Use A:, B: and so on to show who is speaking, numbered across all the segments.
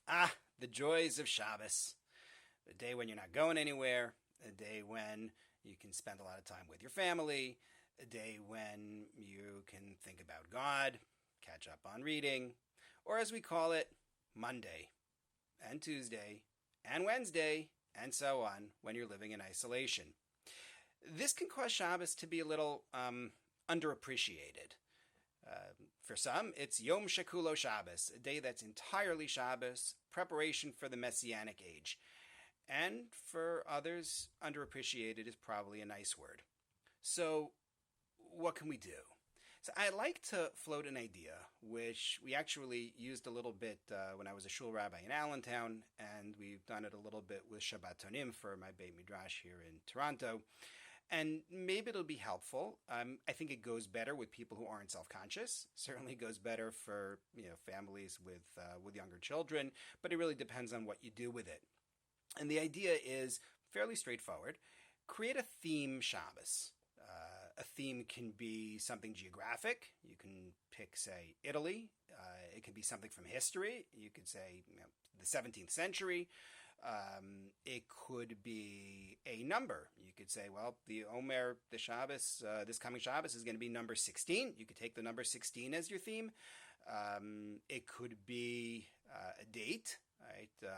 A: Ah, the joys of Shabbos. A day when you're not going anywhere, a day when you can spend a lot of time with your family, a day when you can think about God, catch up on reading, or as we call it, Monday and Tuesday and Wednesday and so on when you're living in isolation. This can cause Shabbos to be a little underappreciated. For some, it's Yom Shekulo Shabbos, a day that's entirely Shabbos, preparation for the Messianic age. And for others, underappreciated is probably a nice word. So, what can we do? So, I like to float an idea, which we actually used a little bit when I was a shul rabbi in Allentown, and we've done it a little bit with Shabbatonim for my Beit Midrash here in Toronto. And maybe it'll be helpful. I think it goes better with people who aren't self-conscious. Certainly goes better for families with younger children, but it really depends on what you do with it. And the idea is fairly straightforward. Create a theme Shabbos. A theme can be something geographic. You can pick, say, Italy. It can be something from history. You could say the 17th century. It could be a number. You could say, well, the Shabbos, this coming Shabbos is going to be number 16. You could take the number 16 as your theme. It could be a date, right?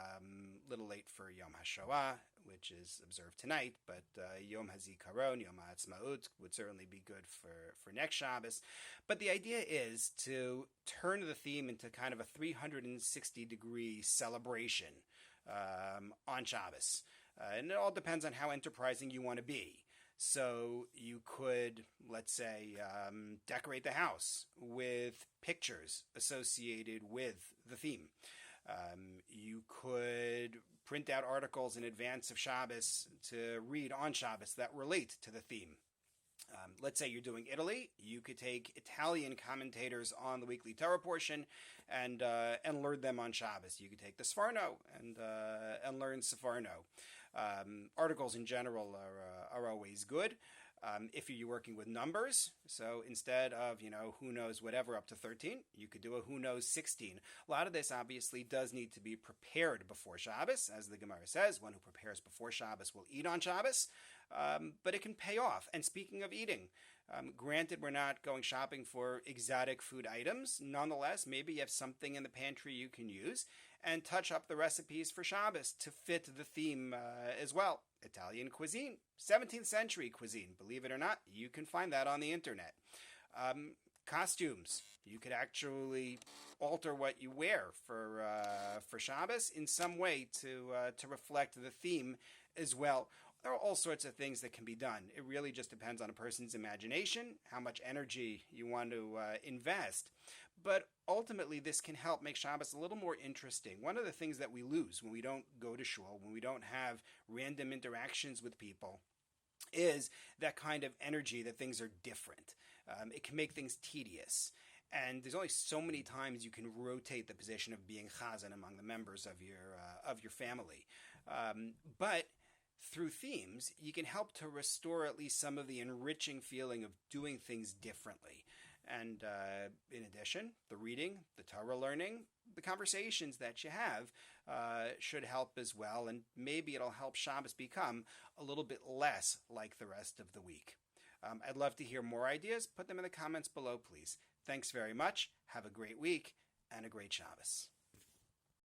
A: Little late for Yom HaShoah, which is observed tonight, but Yom HaZikaron, Yom HaAtzmaut would certainly be good for next Shabbos. But the idea is to turn the theme into kind of a 360-degree celebration on Shabbos. And it all depends on how enterprising you want to be. So you could, let's say, decorate the house with pictures associated with the theme. You could print out articles in advance of Shabbos to read on Shabbos that relate to the theme. Let's say you're doing Italy, you could take Italian commentators on the weekly Torah portion and learn them on Shabbos. You could take the Sforno and learn Sforno. Articles in general are always good. If you're working with numbers, so instead of, who knows whatever up to 13, you could do a who knows 16. A lot of this obviously does need to be prepared before Shabbos. As the Gemara says, one who prepares before Shabbos will eat on Shabbos. But it can pay off. And speaking of eating, granted we're not going shopping for exotic food items. Nonetheless, maybe you have something in the pantry you can use and touch up the recipes for Shabbos to fit the theme as well. Italian cuisine, 17th century cuisine. Believe it or not, you can find that on the internet. Costumes. You could actually alter what you wear for Shabbos in some way to reflect the theme as well. There are all sorts of things that can be done. It really just depends on a person's imagination, how much energy you want to invest. But ultimately, this can help make Shabbos a little more interesting. One of the things that we lose when we don't go to shul, when we don't have random interactions with people, is that kind of energy that things are different. It can make things tedious. And there's only so many times you can rotate the position of being chazan among the members of your family. But through themes, you can help to restore at least some of the enriching feeling of doing things differently. And in addition, the reading, the Torah learning, the conversations that you have should help as well. And maybe it'll help Shabbos become a little bit less like the rest of the week. I'd love to hear more ideas. Put them in the comments below, please. Thanks very much. Have a great week and a great Shabbos.